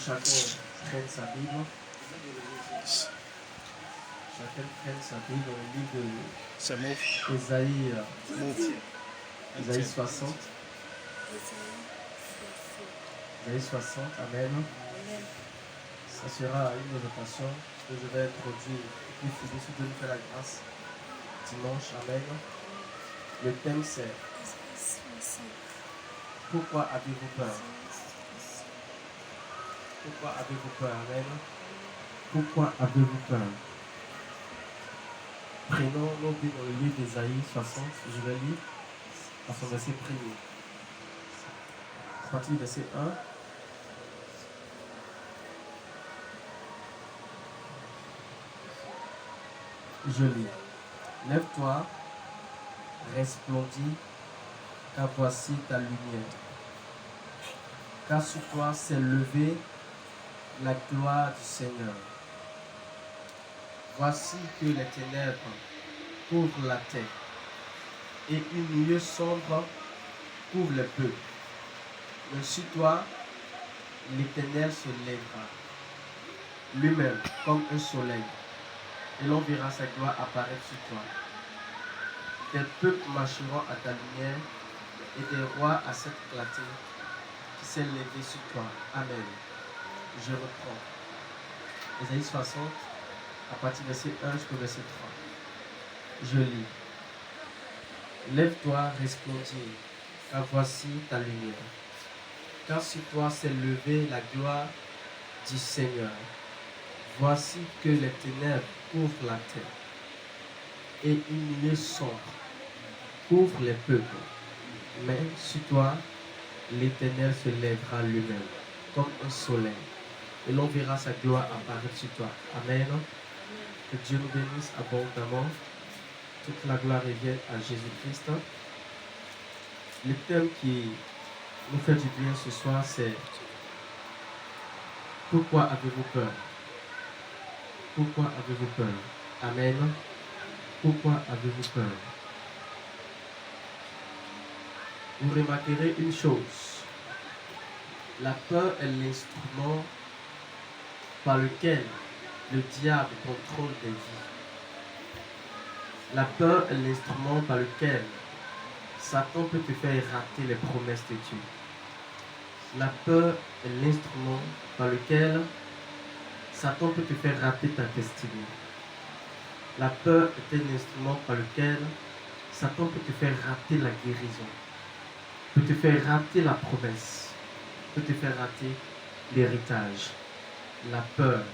chacun prenne sa Bible. Chacun prenne sa Bible dans le livre d'Ésaïe, Ésaïe 60. Ésaïe 60, Amen. Ça sera une notation que je vais introduire et puis finir si Dieu nous fait la grâce dimanche, Amen. Le thème c'est pourquoi avez-vous peur? Pourquoi avez-vous peur? Amen. Pourquoi avez-vous peur? Prenons nos Bibles dans le livre d'Ésaïe 60. Je vais lire à son verset premier. À partir du verset 1. Je lis. Lève-toi, resplendis, car voici ta lumière. Car sur toi s'est levée la gloire du Seigneur. Voici que les ténèbres couvrent la terre, et une nuée sombre couvre le peuple. Mais sur toi, l'Éternel se lèvera, lui-même comme un soleil, et l'on verra sa gloire apparaître sur toi. Des peuples marcheront à ta lumière, et des rois à cette clarté qui s'est levée sur toi. Amen. Je reprends. Ésaïe 60, à partir du verset 1 jusqu'au verset 3. Je lis. Lève-toi, resplendis, car voici ta lumière. Car sur toi s'est levée la gloire du Seigneur. Voici que les ténèbres couvrent la terre, et une nuée sombre couvre les peuples. Mais sur toi, l'Éternel se lèvera lui-même, comme un soleil, et l'on verra sa gloire apparaître sur toi. Amen. Que Dieu nous bénisse abondamment. Toute la gloire revienne à Jésus-Christ. Le thème qui nous fait du bien ce soir, c'est pourquoi avez-vous peur? Pourquoi avez-vous peur? Amen. Pourquoi avez-vous peur? Vous remarquerez une chose. La peur est l'instrument par lequel le diable contrôle des vies. La peur est l'instrument par lequel Satan peut te faire rater les promesses de Dieu. La peur est l'instrument par lequel Satan peut te faire rater ta destinée. La peur est un instrument par lequel Satan peut te faire rater la guérison, peut te faire rater la promesse, peut te faire rater l'héritage. La peur,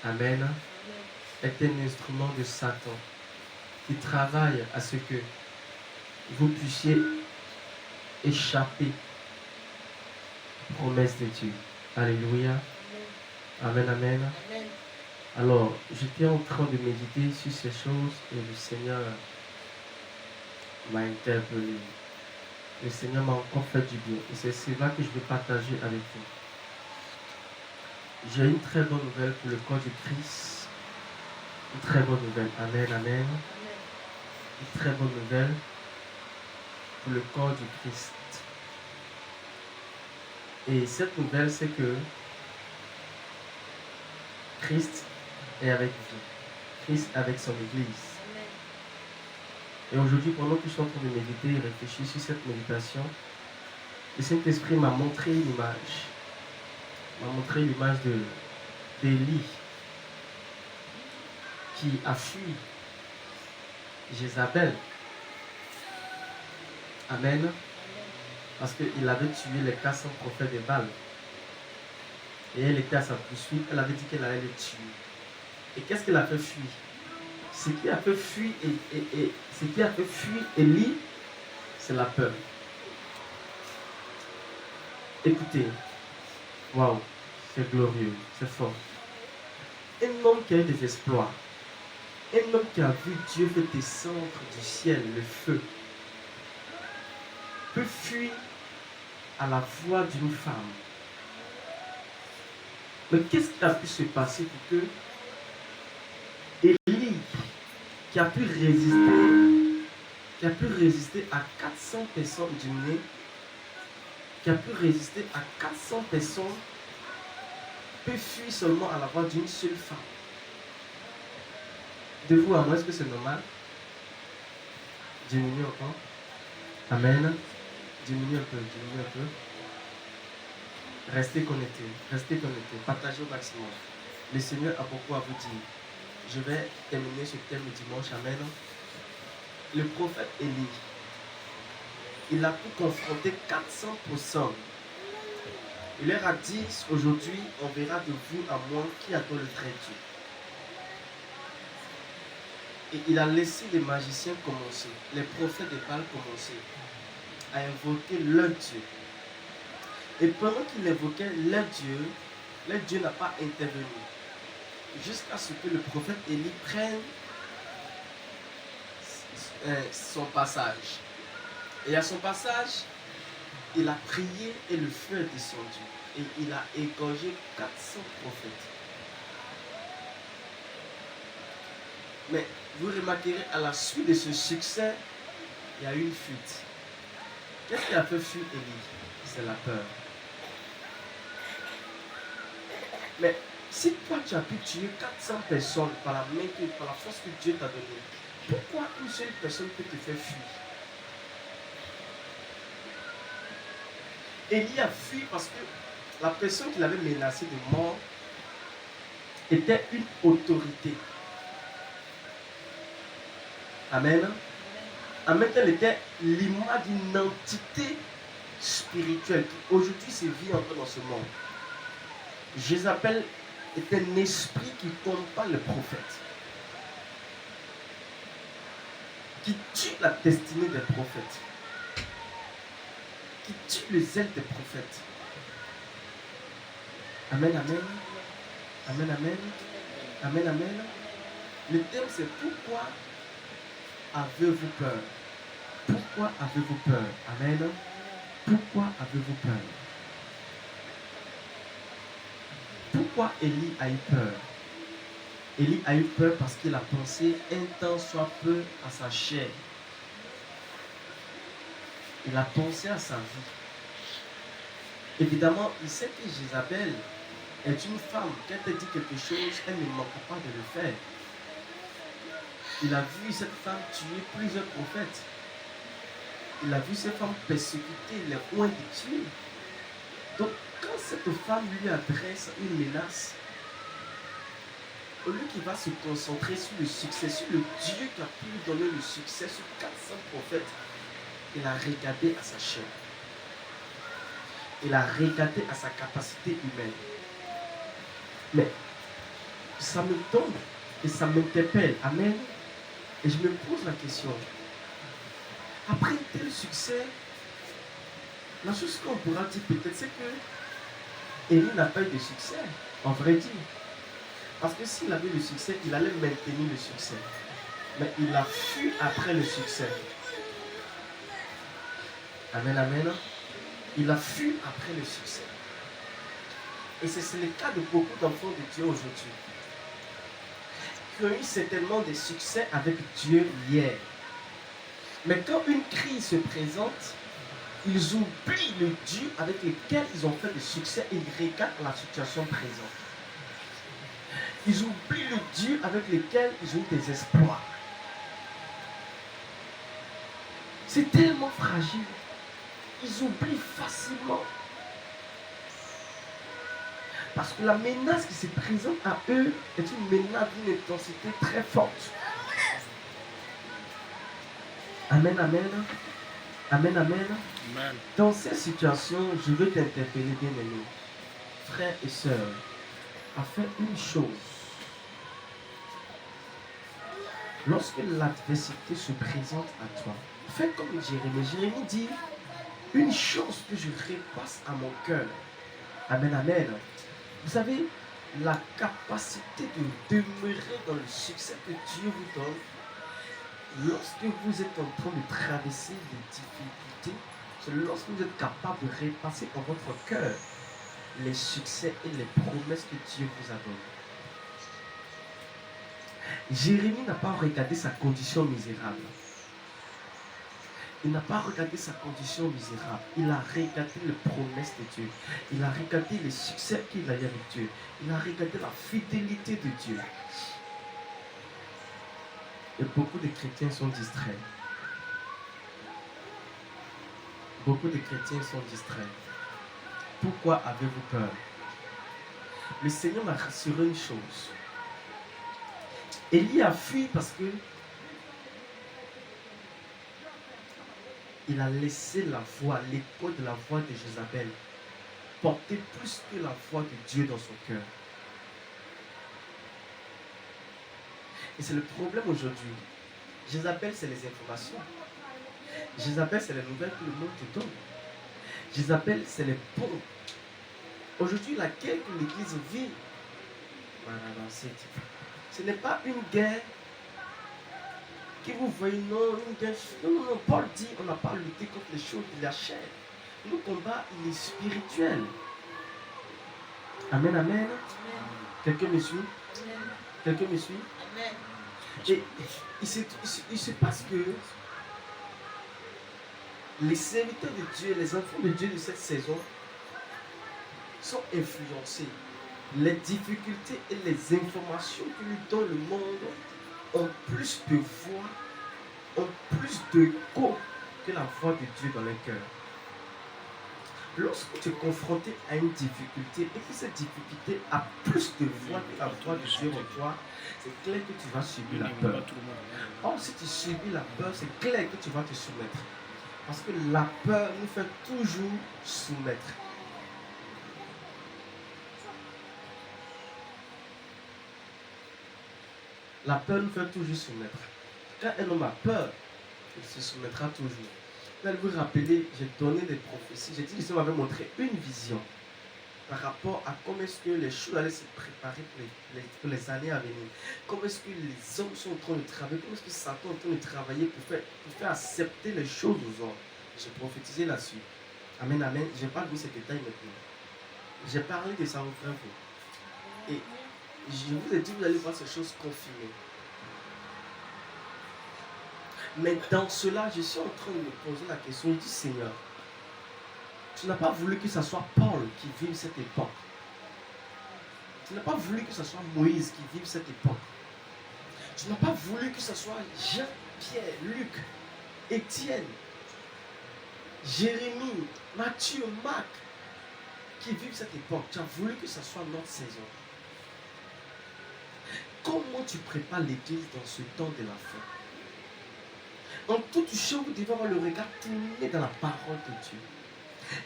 Amen, est un instrument de Satan qui travaille à ce que vous puissiez échapper aux promesses de Dieu. Alléluia. Amen, amen. Amen. Alors, j'étais en train de méditer sur ces choses et le Seigneur m'a interpellé. Le Seigneur m'a encore fait du bien. Et c'est cela que je vais partager avec vous. J'ai une très bonne nouvelle pour le corps du Christ. Une très bonne nouvelle. Amen, amen. Une très bonne nouvelle pour le corps du Christ. Et cette nouvelle, c'est que Christ est avec vous. Christ est avec son Église. Et aujourd'hui, pendant que je suis en train de méditer et réfléchir sur cette méditation, le Saint-Esprit m'a montré une image. M'a montré l'image d'Élie qui a fui Jézabel. Amen. Parce qu'il avait tué les 400 prophètes de Baal. Et elle était à sa poursuite. Elle avait dit qu'elle allait les tuer. Et qu'est-ce qu'elle a fait fuir? Ce qui a fait fuir Élie, c'est la peur. Écoutez, waouh, c'est glorieux, c'est fort. Un homme qui a eu des exploits, un homme qui a vu Dieu faire descendre du ciel le feu, peut fuir à la voix d'une femme. Mais qu'est-ce qui a pu se passer pour que Élie, qui a pu résister à 400 personnes d'une qui a pu résister à 400 personnes peut fuir seulement à la voix d'une seule femme. De vous à moi, est-ce que c'est normal? Diminue encore. Amen. Diminue un peu, diminue un peu. Restez connectés, partagez au maximum. Le Seigneur a beaucoup à vous dire. Je vais terminer ce thème le dimanche, amen. Le prophète Élie, il a pu confronter 400%. Il leur a dit, aujourd'hui, on verra de vous à moi qui adore le vrai Dieu. Et il a laissé les magiciens commencer, les prophètes de Baal commencer à invoquer leur Dieu. Et pendant qu'il évoquait leur Dieu n'a pas intervenu. Jusqu'à ce que le prophète Élie prenne son passage. Et à son passage, il a prié et le feu est descendu. Et il a égorgé 400 prophètes. Mais vous remarquerez, à la suite de ce succès, il y a eu une fuite. Qu'est-ce qui a fait fuir Élie? C'est la peur. Mais si toi tu as pu tuer 400 personnes par la force que Dieu t'a donnée, pourquoi une seule personne peut te faire fuir? Élie a fui parce que la personne qui l'avait menacé de mort était une autorité. Amen. Amen, elle était l'image d'une entité spirituelle qui aujourd'hui se vit encore dans ce monde. Jézabel est un esprit qui combat le prophète, qui tue la destinée des prophètes, qui tue le zèle des prophètes. Amen, amen. Amen, amen. Amen, amen. Le thème c'est pourquoi avez-vous peur? Pourquoi avez-vous peur? Amen. Pourquoi avez-vous peur? Pourquoi Élie a eu peur? Élie a eu peur parce qu'il a pensé un temps soit peu à sa chair. Il a pensé à sa vie. Évidemment, il sait que Jézabel est une femme. Quand elle dit quelque chose, elle ne manquera pas de le faire. Il a vu cette femme tuer plusieurs prophètes. Il a vu cette femme persécuter les oints de Dieu. Donc, quand cette femme lui adresse une menace, au lieu qu'il va se concentrer sur le succès, sur le Dieu qui a pu lui donner le succès sur 400 prophètes, il a regardé à sa chair. Il a regardé à sa capacité humaine. Mais ça me tombe et ça m'interpelle. Amen. Et je me pose la question. Après tel succès, la chose qu'on pourra dire peut-être, c'est que Élie n'a pas eu de succès, en vrai dire. Parce que s'il avait le succès, il allait maintenir le succès. Mais il a fui après le succès. Amen, amen. Il a fui après le succès. Et c'est le cas de beaucoup d'enfants de Dieu aujourd'hui, qui ont eu certainement des succès avec Dieu hier. Mais quand une crise se présente, ils oublient le Dieu avec lequel ils ont fait le succès et ils regardent la situation présente. Ils oublient le Dieu avec lequel ils ont des espoirs. C'est tellement fragile. Ils oublient facilement. Parce que la menace qui se présente à eux est une menace d'une intensité très forte. Amen, amen. Amen, amen. Amen. Dans cette situation, je veux t'interpeller, bien-aimé, frères et sœurs, à faire une chose. Lorsque l'adversité se présente à toi, fais comme Jérémie. Jérémie dit, une chose que je repasse à mon cœur. Amen, amen. Vous savez, la capacité de demeurer dans le succès que Dieu vous donne, lorsque vous êtes en train de traverser les difficultés, c'est lorsque vous êtes capable de repasser dans votre cœur les succès et les promesses que Dieu vous a données. Jérémie n'a pas regardé sa condition misérable. Il n'a pas regardé sa condition misérable. Il a regardé les promesses de Dieu. Il a regardé les succès qu'il a eu avec Dieu. Il a regardé la fidélité de Dieu. Et beaucoup de chrétiens sont distraits. Beaucoup de chrétiens sont distraits. Pourquoi avez-vous peur? Le Seigneur m'a rassuré une chose. Élie a fui parce que il a laissé la voix, l'écho de la voix de Jézabel porter plus que la voix de Dieu dans son cœur. Et c'est le problème aujourd'hui. Jézabel, c'est les informations. Jézabel, c'est les nouvelles que le monde te donne. Jézabel, c'est les pompes. Aujourd'hui, la guerre que l'Église vit, ce n'est pas une guerre que vous voyez, non, une guerre. Non, Paul dit, on n'a pas lutté contre les choses de la chair. Le combat, il est spirituel. Amen, amen. Amen. Quelqu'un me suit? Amen. Quelqu'un me suit? Amen. Et il se passe que les serviteurs de Dieu, les enfants de Dieu de cette saison sont influencés. Les difficultés et les informations que nous donne le monde ont plus de voix, ont plus d'écho que la voix de Dieu dans les cœurs. Lorsque tu es confronté à une difficulté et que cette difficulté a plus de voix que la voix de Dieu en toi, c'est clair que tu vas subir la peur. Or, si tu subis la peur, c'est clair que tu vas te soumettre. Parce que la peur nous fait toujours soumettre. La peur nous fait toujours soumettre. Quand un homme a peur, il se soumettra toujours. Quand vous rappelez, j'ai donné des prophéties. J'ai dit que le Seigneur m'avait montré une vision par rapport à comment est-ce que les choses allaient se préparer pour les années à venir. Comment est-ce que les hommes sont en train de travailler, comment est-ce que Satan est en train de travailler pour faire accepter les choses aux hommes. J'ai prophétisé là-dessus. Amen, amen. Je n'ai pas vu ces détails maintenant. J'ai parlé de ça au frère. Et je vous ai dit, vous allez voir ces choses confirmées. Mais dans cela, je suis en train de me poser la question. Je dis, Seigneur, tu n'as pas voulu que ce soit Paul qui vive cette époque. Tu n'as pas voulu que ce soit Moïse qui vive cette époque. Tu n'as pas voulu que ce soit Jean, Pierre, Luc, Étienne, Jérémie, Matthieu, Marc qui vivent cette époque. Tu as voulu que ce soit notre saison. Comment tu prépares l'Église dans ce temps de la fin? En toute chose, vous devez avoir le regard tourné dans la parole de Dieu.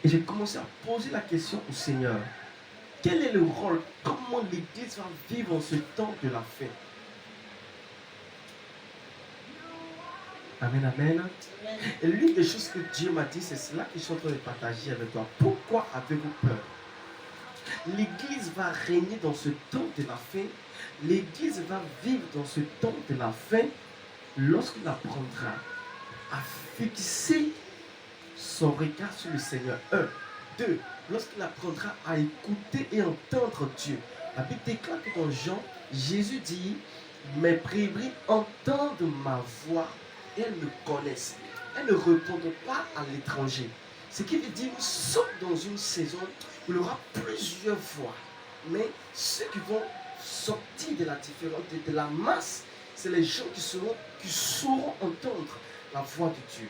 Et j'ai commencé à poser la question au Seigneur. Quel est le rôle? Comment l'Église va vivre en ce temps de la fin? Amen, amen. Et l'une des choses que Dieu m'a dit, c'est cela que je suis en train de partager avec toi. Pourquoi avez-vous peur? L'Église va régner dans ce temps de la fin. L'Église va vivre dans ce temps de la fin lorsqu'il apprendra à fixer son regard sur le Seigneur. 1. 2. Lorsqu'il apprendra à écouter et entendre Dieu. La Bible déclare que dans Jean, Jésus dit, mes brebis entendent ma voix et elles me connaissent. Elles ne répondent pas à l'étranger. Ce qui veut dire, nous sommes dans une saison où il y aura plusieurs voix. Mais ceux qui vont sortir de la différence, de la masse, c'est les gens qui sauront entendre la voix de Dieu.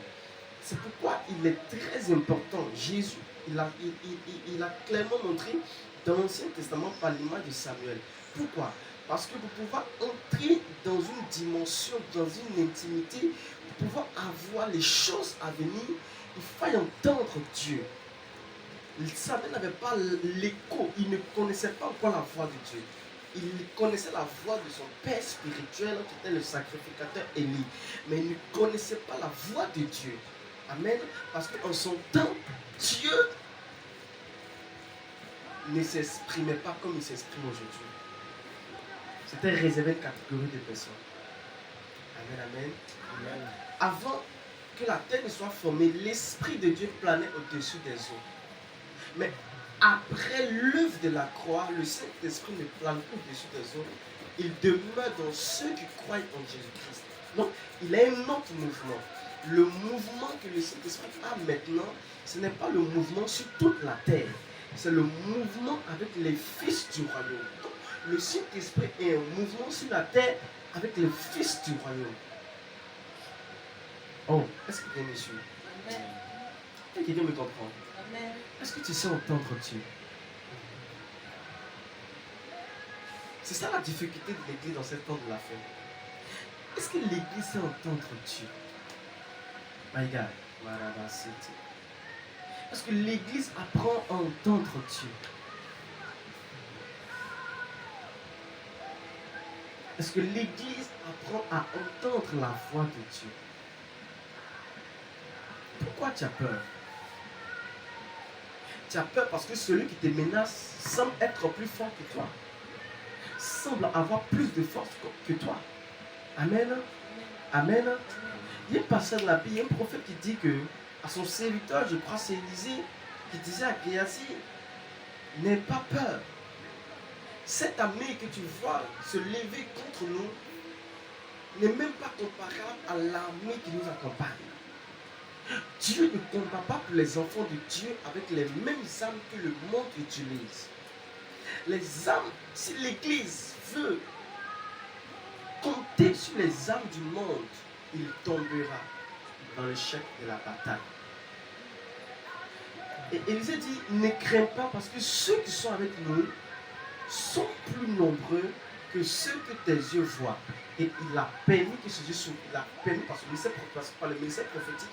C'est pourquoi il est très important. Jésus, il a clairement montré dans l'Ancien Testament par l'image de Samuel. Pourquoi? Parce que pour pouvoir entrer dans une dimension, dans une intimité, pour pouvoir avoir les choses à venir, il faut entendre Dieu. Samuel n'avait pas l'écho, il ne connaissait pas encore la voix de Dieu. Il connaissait la voix de son père spirituel qui était le sacrificateur Élie. Mais il ne connaissait pas la voix de Dieu. Amen. Parce qu'en son temps, Dieu ne s'exprimait pas comme il s'exprime aujourd'hui. C'était réservé à une catégorie de personnes. Amen, amen. Amen. Avant que la terre ne soit formée, l'Esprit de Dieu planait au-dessus des eaux. Mais après l'œuvre de la croix, le Saint-Esprit ne plane plus au-dessus des eaux. Il demeure dans ceux qui croient en Jésus-Christ. Donc, il y a un autre mouvement. le mouvement que le Saint-Esprit a maintenant, ce n'est pas le mouvement sur toute la terre. C'est le mouvement avec les fils du royaume. Donc, le Saint-Esprit est un mouvement sur la terre avec les fils du royaume. Oh, est-ce que tu es sûr? Amen. Est-ce que quelqu'un me comprend? Amen. Est-ce que tu sais entendre Dieu? C'est ça la difficulté de l'église dans ce temps de la fin. Est-ce que l'église sait entendre Dieu? My God, est-ce que l'église apprend à entendre Dieu? Est-ce que l'église apprend à entendre la voix de Dieu? Pourquoi tu as peur? Tu as peur parce que celui qui te menace semble être plus fort que toi. Semble avoir plus de force que toi. Amen. Amen. Il y a un passage de la Bible, il y a un prophète qui dit que à son serviteur, je crois c'est Élisée, qui disait à Géasi, n'aie pas peur. Cette armée que tu vois se lever contre nous n'est même pas comparable à l'armée qui nous accompagne. Dieu ne combat pas pour les enfants de Dieu avec les mêmes armes que le monde utilise. Les armes, si l'Église veut compter sur les armes du monde, il tombera dans l'échec de la bataille. Et Élisée dit, ne crains pas parce que ceux qui sont avec nous sont plus nombreux que ceux que tes yeux voient. Et il a permis que ce Dieu il a permis par le ministère prophétique,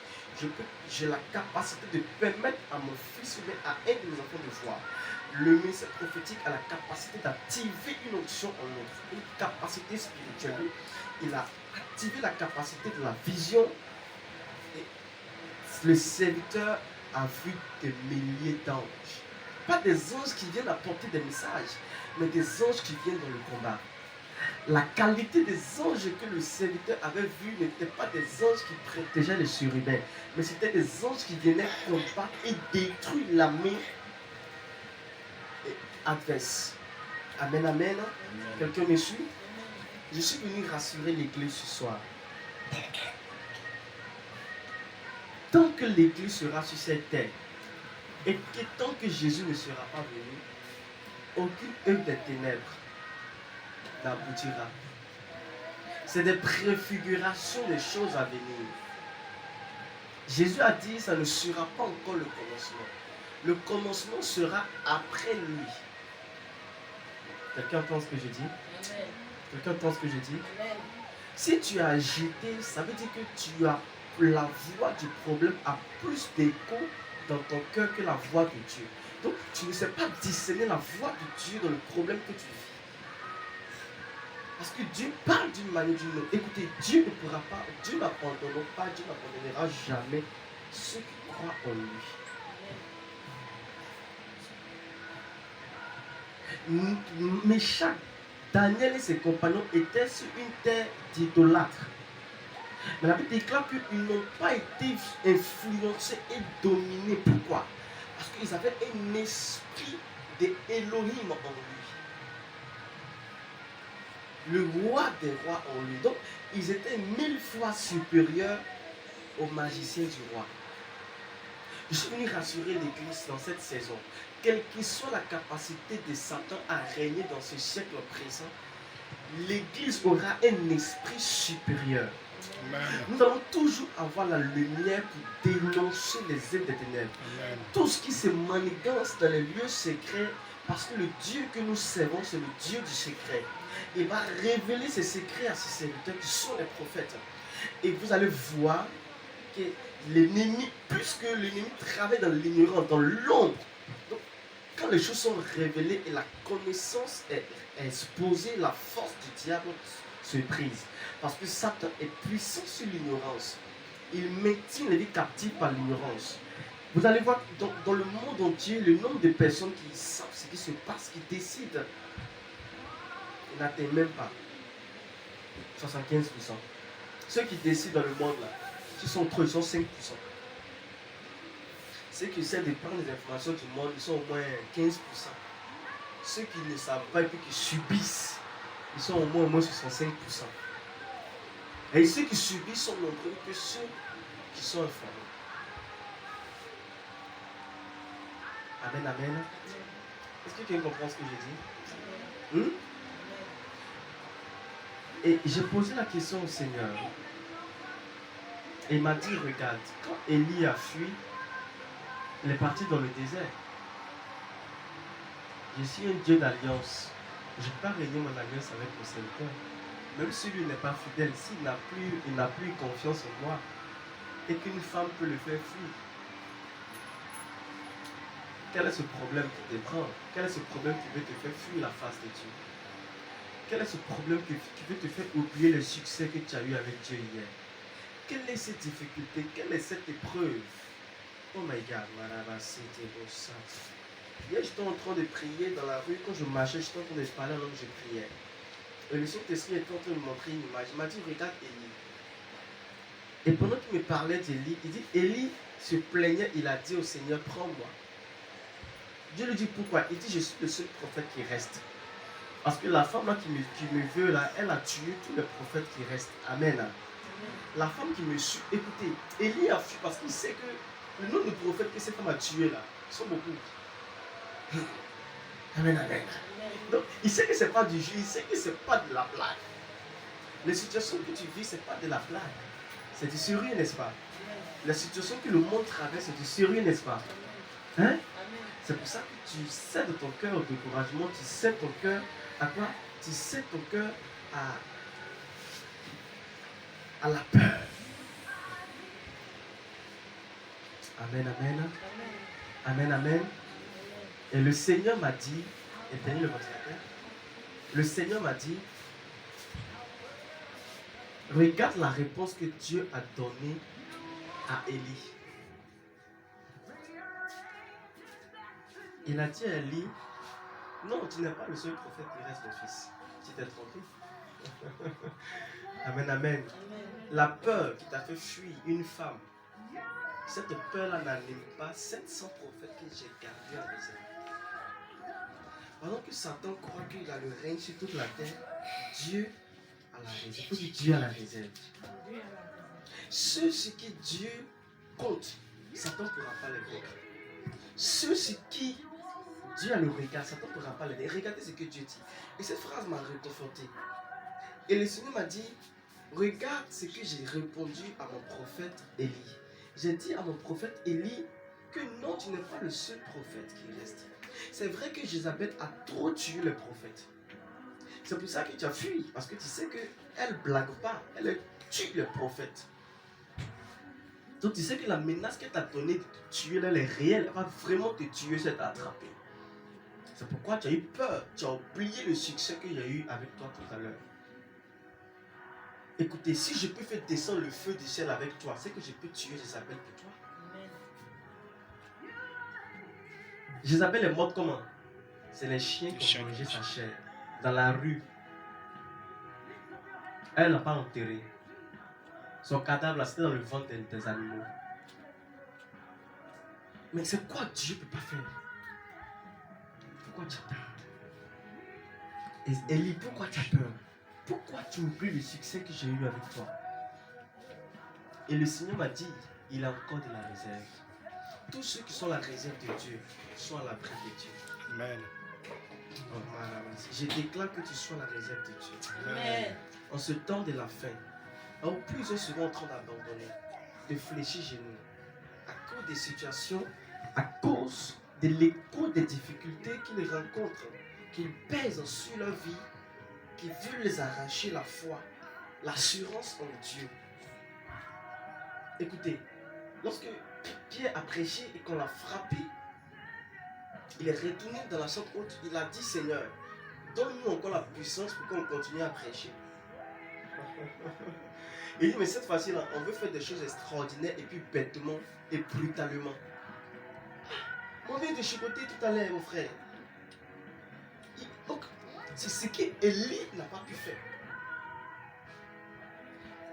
j'ai la capacité de permettre à mon fils ou à un de mes enfants de voir. Le ministère prophétique a la capacité d'activer une onction en nous, une capacité spirituelle. Il a activé la capacité de la vision. Et le serviteur a vu des milliers d'anges. Pas des anges qui viennent apporter des messages, mais des anges qui viennent dans le combat. La qualité des anges que le serviteur avait vus n'était pas des anges qui protégeaient les surhumains, mais c'était des anges qui venaient combattre et détruire l'armée adverse. Amen, amen. Quelqu'un me suit? Je suis venu rassurer l'église ce soir. Tant que l'église sera sur cette terre, et que tant que Jésus ne sera pas venu, aucune œuvre des ténèbres n'aboutira. C'est des préfigurations des choses à venir. Jésus a dit, ça ne sera pas encore le commencement. Le commencement sera après lui. Quelqu'un entend ce que je dis? Amen. Quelqu'un entend ce que je dis? Amen. Si tu as agité, ça veut dire que tu as la voix du problème a plus d'écho dans ton cœur que la voix de Dieu. Donc tu ne sais pas discerner la voix de Dieu dans le problème que tu vis. Parce que Dieu parle d'une manière ou d'une autre. Écoutez, Dieu ne pourra pas, Dieu n'abandonnera pas, Dieu n'abandonnera jamais ceux qui croient en lui. Méchant, Daniel et ses compagnons étaient sur une terre d'idolâtres. Mais la Bible déclare qu'ils n'ont pas été influencés et dominés. Pourquoi? Parce qu'ils avaient un esprit d'Élohim en lui. Le roi des rois en lui. Donc, ils étaient 1000 fois supérieurs aux magiciens du roi. Je suis venu rassurer l'église dans cette saison. Quelle que soit la capacité de Satan à régner dans ce siècle présent, l'église aura un esprit supérieur. Amen. Nous allons toujours avoir la lumière pour dénoncer les œuvres des ténèbres. Amen. Tout ce qui se manigance dans les lieux secrets, parce que le Dieu que nous servons, c'est le Dieu du secret. Il va révéler ses secrets à ses serviteurs qui sont les prophètes. Et vous allez voir que l'ennemi, puisque l'ennemi travaille dans l'ignorance, dans l'ombre, donc quand les choses sont révélées et la connaissance est exposée, la force du diable se brise. Parce que Satan est puissant sur l'ignorance. Il maintient les vies captives par l'ignorance. Vous allez voir dans le monde entier, le nombre de personnes qui savent ce qui se passe, qui décident, il n'atteint même pas 75%. Ceux qui décident dans le monde là, ils sont trop, ils sont 5%. Ceux qui essaient de prendre les informations du monde, ils sont au moins 15%. Ceux qui ne savent pas et puis qui subissent, ils sont au moins 65%. Et ceux qui subissent sont nombreux que ceux qui sont informés. Amen, amen. Est-ce que quelqu'un comprend ce que j'ai dit? Et j'ai posé la question au Seigneur. Et il m'a dit, regarde, quand Élie a fui, il est parti dans le désert. Je suis un Dieu d'alliance. Je ne peux pas régner mon alliance avec mon serviteur. Même si lui n'est pas fidèle, s'il n'a plus confiance en moi, et qu'une femme peut le faire fuir. Quel est ce problème qui te prend? Quel est ce problème qui veut te faire fuir la face de Dieu? Quel est ce problème qui veut te faire oublier le succès que tu as eu avec Dieu hier? Quelle est cette difficulté? Quelle est cette épreuve? Oh my God, c'était beau ça. Hier, j'étais en train de prier dans la rue. Quand je marchais, j'étais en train de parler alors que je priais. Et le Saint-Esprit était en train de me montrer une image. Il m'a dit, regarde Élie. Et pendant qu'il me parlait d'Élie, il dit, Élie se plaignait, il a dit au Seigneur, prends-moi. Dieu lui dit, pourquoi? Il dit, je suis le seul prophète qui reste. Parce que la femme là qui me veut là, elle a tué tous les prophètes qui restent. Amen. La femme qui me suit, écoutez, Élie a fui parce qu'il sait que le nombre de prophètes que cette femme a tué là, sont beaucoup. Amen, amen. Donc, il sait que ce n'est pas du jeu, il sait que ce n'est pas de la blague. Les situations que tu vis, ce n'est pas de la blague. C'est du sérieux, n'est-ce pas? La situation que le monde traverse, c'est du sérieux, n'est-ce pas? Hein? C'est pour ça que tu cèdes ton cœur au découragement, tu cèdes ton cœur à quoi? Tu cèdes ton cœur à la peur. Amen, amen. Amen, amen. Et le Seigneur m'a dit, éteignez le ventilateur. Le Seigneur m'a dit, regarde la réponse que Dieu a donnée à Élie. Il a dit à Élie, non, tu n'es pas le seul prophète qui reste mon fils. Tu t'es trompé. Amen, amen. La peur qui t'a fait fuir une femme, cette peur-là n'anime pas 700 prophètes que j'ai gardés en réserve. Pendant que Satan croit qu'il a le règne sur toute la terre, Dieu a la réserve. Dieu a la réserve. Ceux sur qui Dieu compte, Satan ne pourra pas les vaincre. Ceux sur qui Dieu a le regard, Satan ne pourra pas les vaincre. Regardez ce que Dieu dit. Et cette phrase m'a réconforté. Et le Seigneur m'a dit, regarde ce que j'ai répondu à mon prophète Élie. J'ai dit à mon prophète Élie que non, tu n'es pas le seul prophète qui reste. C'est vrai que Jézabel a trop tué les prophètes. C'est pour ça que tu as fui. Parce que tu sais qu'elle ne blague pas. Elle tue les prophètes. Donc tu sais que la menace qu'elle t'a donnée de te tuer, elle est réelle. Elle va vraiment te tuer si elle t'a attrapé. C'est pourquoi tu as eu peur. Tu as oublié le succès qu'il y a eu avec toi tout à l'heure. Écoutez, si je peux faire descendre le feu du ciel avec toi, c'est que je peux tuer Jézabel pour toi. Jézabel est morte comment? C'est les chiens qui ont mangé sa chair. Dans la rue. Elle n'a pas enterré. Son cadavre, c'était dans le ventre des animaux. Mais c'est quoi Dieu ne peut pas faire? Pourquoi tu as peur? Élie, pourquoi tu as peur? Pourquoi tu oublies le succès que j'ai eu avec toi? Et le Seigneur m'a dit, il a encore de la réserve. Tous ceux qui sont la réserve de Dieu sont à l'abri de Dieu. Amen. Oh, je déclare que tu sois la réserve de Dieu. Amen. En ce temps de la fin, où plusieurs seront en train d'abandonner, de fléchir genoux, à cause des situations, à cause de l'écho des difficultés qu'ils rencontrent, qu'ils pèsent sur leur vie, qui veulent les arracher la foi, l'assurance en Dieu. Écoutez, lorsque Pierre a prêché et qu'on l'a frappé, il est retourné dans la chambre haute, il a dit, Seigneur, donne-nous encore la puissance pour qu'on continue à prêcher. Il dit, mais cette fois-ci, on veut faire des choses extraordinaires et puis bêtement et brutalement. On vient de chicoter tout à l'heure, mon frère. Donc, c'est ce qu'Élie n'a pas pu faire.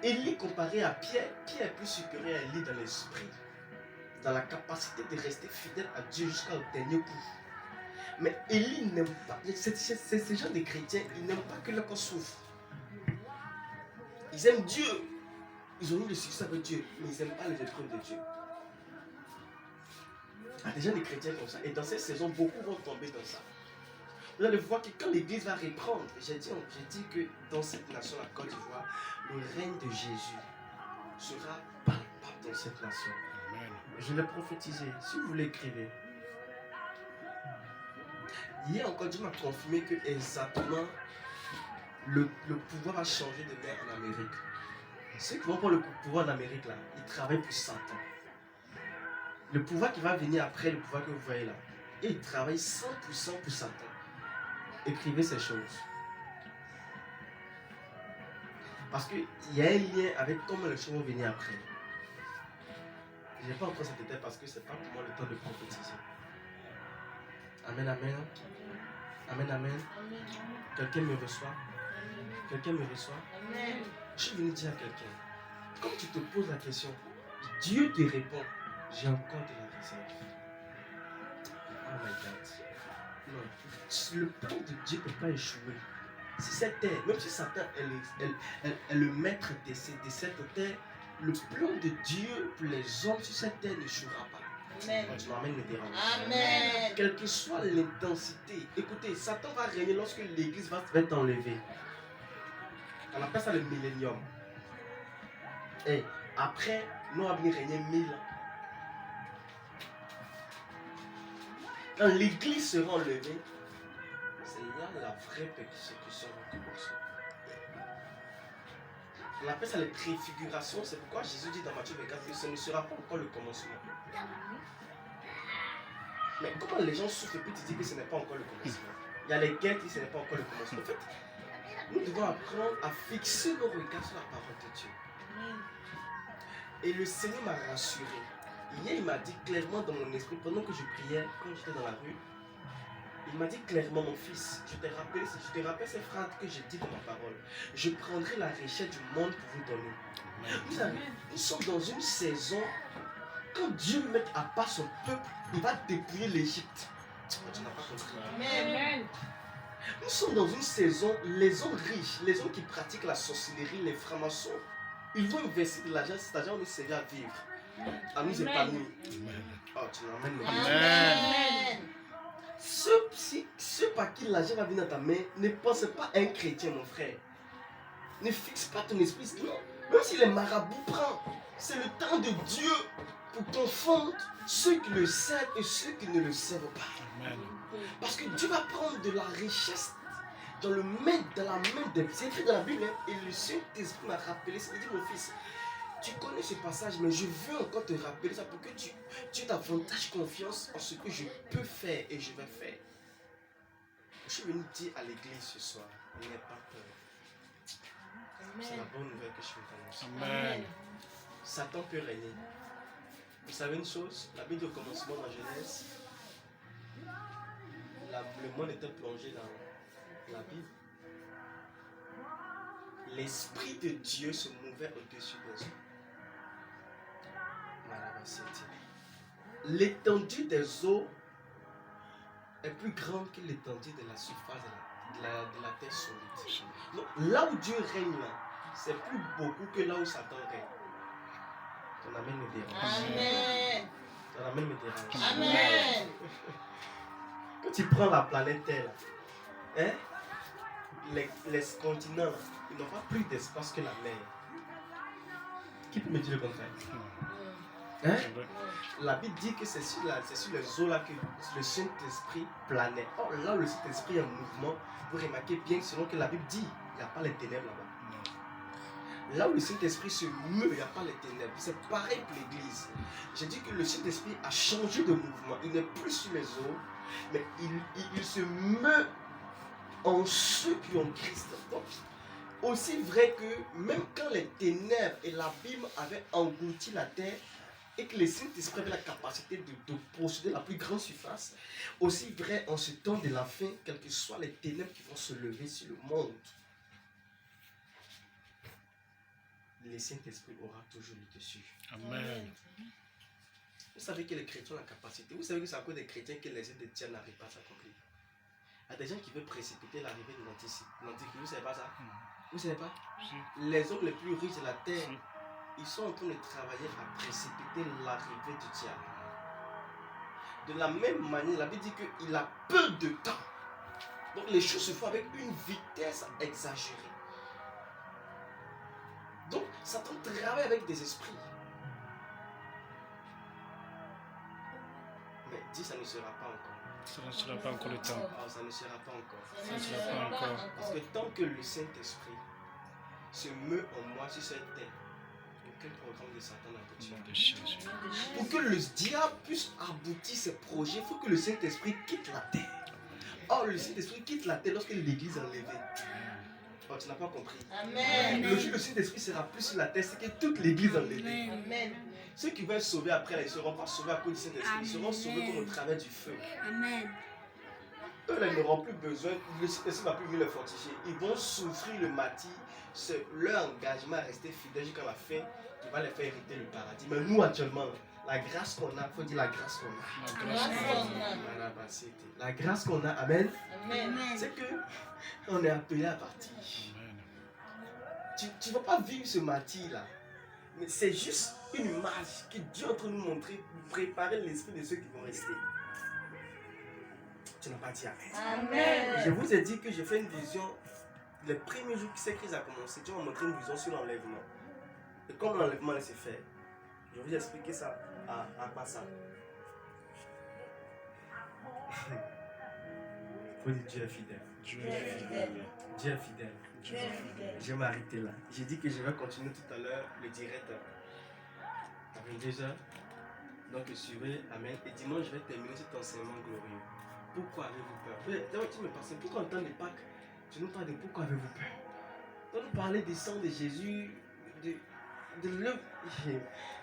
Élie comparé à Pierre, Pierre est plus supérieur à Élie dans l'esprit, dans la capacité de rester fidèle à Dieu jusqu'au dernier coup. Mais Élie n'aime pas, c'est ce genre de chrétiens, ils n'aiment pas que le corps souffre. Ils aiment Dieu. Ils ont eu le succès avec Dieu, mais ils n'aiment pas les épreuves de Dieu. Il y a déjà des chrétiens comme ça. Et dans cette saison, beaucoup vont tomber dans ça. Vous allez voir que quand l'Église va reprendre, j'ai dit que dans cette nation, la Côte d'Ivoire, le règne de Jésus sera palpable dans cette nation. Amen. Je l'ai prophétisé. Si vous l'écrivez. Hier encore, Dieu m'a confirmé que exactement le pouvoir va changer de main en Amérique. Ceux qui vont prendre le pouvoir en Amérique, là, ils travaillent pour Satan. Le pouvoir qui va venir après le pouvoir que vous voyez là, et ils travaillent 100% pour Satan. Écrivez ces choses. Parce qu'il y a un lien avec comment les choses vont venir après. Je n'ai pas encore cette étape parce que ce n'est pas pour moi le temps de prophétiser. Amen, amen. Amen, amen. Quelqu'un me reçoit? Quelqu'un me reçoit? Amen. Je suis venu dire à quelqu'un, quand tu te poses la question, Dieu te répond, j'ai encore de la réserve. Oh my God. Non. Le plan de Dieu ne peut pas échouer. Si cette terre, même si Satan est le maître de cette terre, le plan de Dieu pour les hommes sur cette terre n'échouera pas. Amen. Tu m'amènes me déranger. Amen. Quelle que soit l'intensité, écoutez, Satan va régner lorsque l'église va être enlevée. On appelle ça le millénium. Et après, nous allons régner 1000 ans. Quand l'église sera enlevée, c'est là la vraie persécution va commencer. On appelle ça les préfigurations. C'est pourquoi Jésus dit dans Matthieu 24 que ce ne sera pas encore le commencement. Mais comment les gens souffrent et puis tu dis que ce n'est pas encore le commencement? Il y a les guerres qui disent que ce n'est pas encore le commencement. En fait, nous devons apprendre à fixer nos regards sur la parole de Dieu. Et le Seigneur m'a rassuré. Hier, il m'a dit clairement dans mon esprit, pendant que je priais, quand j'étais dans la rue, il m'a dit clairement, mon fils, je te rappelle ces phrases que j'ai dit dans ma parole. Je prendrai la richesse du monde pour vous donner. Nous sommes dans une saison, quand Dieu met à part son peuple, il va dépouiller l'Égypte. Tu n'as pas compris. Amen. Nous sommes dans une saison, les hommes riches, les hommes qui pratiquent la sorcellerie, les francs-maçons, ils vont investir de l'argent, cet argent nous servir à vivre, à nous épanouir. Oh, tu m'amènes le Amen. Ceux par qui l'argent va venir dans ta main, ne pense pas à un chrétien, mon frère. Ne fixe pas ton esprit. Non. Même si les marabouts prennent, c'est le temps de Dieu pour confondre ceux qui le servent et ceux qui ne le servent pas. Amen. Parce que Dieu va prendre de la richesse dans la main des... C'est écrit dans la Bible, hein, et le Saint-Esprit m'a rappelé. Il dit, mon fils, tu connais ce passage, mais je veux encore te rappeler ça pour que tu aies davantage confiance en ce que je peux faire et je vais faire. Je suis venu dire à l'église ce soir, n'aie pas peur. C'est la bonne nouvelle que je suis venu t'annoncer. Amen. Satan peut régner. Vous savez une chose, la Bible au commencement dans Genèse, le monde était plongé dans la Bible. L'Esprit de Dieu se mouvait au-dessus des eaux. L'étendue des eaux est plus grande que l'étendue de la surface de la terre solide. Donc, là où Dieu règne, c'est plus beaucoup que là où Satan règne. Ton amen me dérange. Amen. Ton amen me dérange. Amen. Quand tu prends la planète Terre, hein, les continents, ils n'ont pas plus d'espace que la mer. Qui peut me dire le contraire? Hein? La Bible dit que c'est sur les eaux là que le Saint-Esprit planait. Or là où le Saint-Esprit est en mouvement, vous remarquez bien que selon que la Bible dit, il n'y a pas les ténèbres là-bas. Là où le Saint-Esprit se meut, il n'y a pas les ténèbres. C'est pareil pour l'Église. J'ai dit que le Saint-Esprit a changé de mouvement. Il n'est plus sur les eaux, mais il se meut en ceux qui ont Christ. Donc, aussi vrai que même quand les ténèbres et l'abîme avaient englouti la terre, et que le Saint-Esprit avait la capacité de posséder la plus grande surface, aussi vrai en ce temps de la fin, quelles que soient les ténèbres qui vont se lever sur le monde, le Saint-Esprit aura toujours le dessus. Amen. Vous savez que les chrétiens ont la capacité. Vous savez que c'est à cause des chrétiens que les œuvres de Dieu n'arrivent pas à s'accomplir. Il y a des gens qui veulent précipiter l'arrivée de l'Antichrist. Vous ne savez pas ça? Vous ne savez pas? Si. Les hommes les plus riches de la terre ils sont en train de travailler à précipiter l'arrivée du diable. De la même manière, la Bible dit qu'il a peu de temps. Donc les choses se font avec une vitesse exagérée. Donc Satan travaille avec des esprits. Mais dis, ça ne sera pas encore. Ça ne sera pas encore le temps. Ah, ça ne sera pas encore. Ça ne sera pas encore. Parce que tant que le Saint-Esprit se meut en moi sur cette terre, aucun programme de Satan n'a pu Nom tuer. de Jésus. Pour que le diable puisse aboutir ses projets, il faut que le Saint-Esprit quitte la terre. Or, le Saint-Esprit quitte la terre lorsque l'Église est enlevée. Oh, tu n'as pas compris. Amen. Le jour où le Saint-Esprit sera plus sur la terre, c'est que toute l'Église est enlevée. Amen. Ceux qui vont être sauvés après, là, ils ne seront pas sauvés à cause du Saint-Esprit. Ils seront sauvés comme au travers du feu. Amen. Eux, là, ils n'auront plus besoin. Le Saint-Esprit ne va plus venir les fortifier. Ils vont souffrir le martyre. C'est leur engagement à rester fidèle jusqu'à la fin qui va les faire hériter le paradis. Mais nous, actuellement, la grâce qu'on a, il faut dire la grâce qu'on a. La grâce La grâce qu'on a, amen, Amen. c'est que on est appelé à partir. Amen. Tu ne vas pas vivre ce martyr-là. Mais c'est juste une image que Dieu est en train de nous montrer pour préparer l'esprit de ceux qui vont rester. Tu n'as pas dit amen. Amen. Je vous ai dit que j'ai fait une vision. Le premier jour que cette crise a commencé, Dieu m'a montré une vision sur l'enlèvement. Et comme l'enlèvement s'est fait, je vais vous expliquer ça à quoi ça. Faut dire Dieu est fidèle. Dieu est fidèle. Dieu est fidèle. Dieu est fidèle. Je vais m'arrêter là. J'ai dit que je vais continuer tout à l'heure le direct à 22h. Donc suivez, amen. Et dimanche, je vais terminer cet enseignement glorieux. Pourquoi avez-vous peur? D'ailleurs, tu me passes. Pourquoi en temps de Pâques, tu nous parles de pourquoi avez-vous peur? On nous parlait du sang de Jésus, de l'œuvre.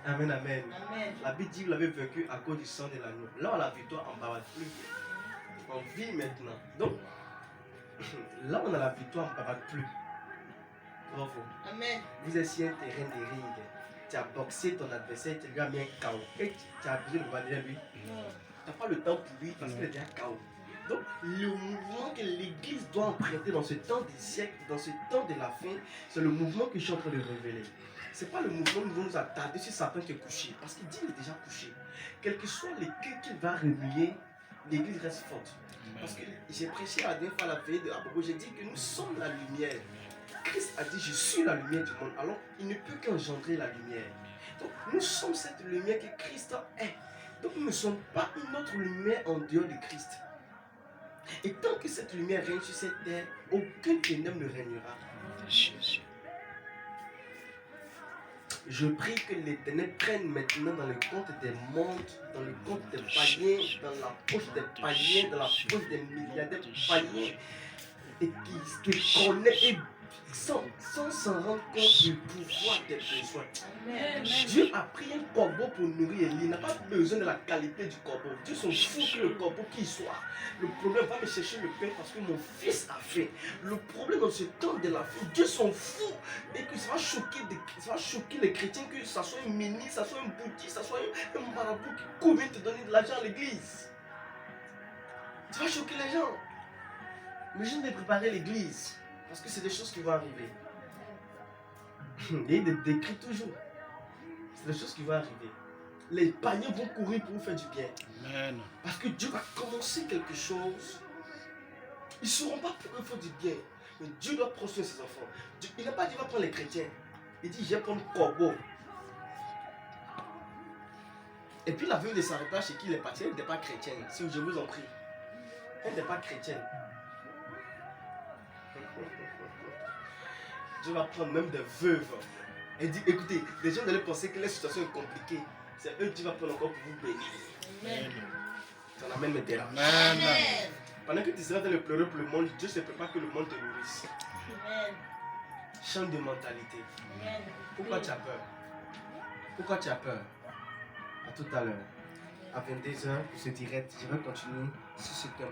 Amen, amen. Amen. La Bible dit que vous l'avez vaincu à cause du sang de l'agneau. Là, on a la victoire, on ne parle plus. On vit maintenant. Donc, là, on a la victoire, on ne parle plus. Bravo. Amen. Vous êtes sur un terrain de ring. Tu as boxé ton adversaire, tu lui as mis un KO. Et tu as besoin de voir derrière lui. Tu n'as pas le temps pour lui parce qu'il est déjà KO. Donc, le mouvement que l'Église doit emprunter dans ce temps des siècles, dans ce temps de la fin, c'est le mouvement que je suis en train de révéler. Ce n'est pas le mouvement où nous allons nous attarder sur Satan qui est couché. Parce qu'il dit qu'il est déjà couché. Quel que soit les clés qu'il va remuer, l'Église reste forte. Parce que j'ai prêché la dernière fois à la veille de Abobo, j'ai dit que nous sommes la lumière. Christ a dit je suis la lumière du monde. Alors il ne peut qu'engendrer la lumière. Donc nous sommes cette lumière que Christ est. Donc nous ne sommes pas une autre lumière en dehors de Christ. Et tant que cette lumière règne sur cette terre, aucun ténèbre ne régnera. Jésus. Je prie que les ténèbres prennent maintenant dans le compte des mondes, dans le compte des païens, dans la poche des païens, dans la poche des milliardaires païens, et qui connaissent et sans s'en rendre compte du pouvoir des besoins. Amen. Dieu a pris un corbeau pour nourrir Élie. Il n'a pas besoin de la qualité du corbeau. Dieu s'en fout que le corbeau qui soit. Le problème va me chercher le pain parce que mon fils a faim. Le problème dans ce temps de la faim, Dieu s'en fout. Et que ça va choquer les chrétiens, que ça soit un ministre, ça soit un bouddhiste, ça soit un marabout qui vient te donner de l'argent à l'église. Ça va choquer les gens. Mais je vais préparer l'église. Parce que c'est des choses qui vont arriver. Et il décrit toujours. C'est des choses qui vont arriver. Les païens vont courir pour vous faire du bien. Amen. Parce que Dieu va commencer quelque chose. Ils ne sauront pas pourquoi il faut du bien. Mais Dieu doit prospérer ses enfants. Il n'a pas dit qu'il va prendre les chrétiens. Il dit je vais prendre corbeau. Et puis la veuve de Sarepta chez qui il est parti, elle n'était pas chrétienne. Si je vous en prie. Elle n'était pas chrétienne. Dieu va prendre même des veuves. Et dit, écoutez, les gens allaient penser que la situation est compliquée. C'est eux que Dieu va prendre encore pour vous bénir. Amen. Ça l'amène maintenant. Amen. Amen. Pendant que tu seras dans le pleurer pour le monde, Dieu se prépare que le monde te nourrisse. Amen. Change de mentalité. Amen. Pourquoi tu as peur? Pourquoi tu as peur? À tout à l'heure. À 22h, pour ce direct, je vais continuer sur ce thème.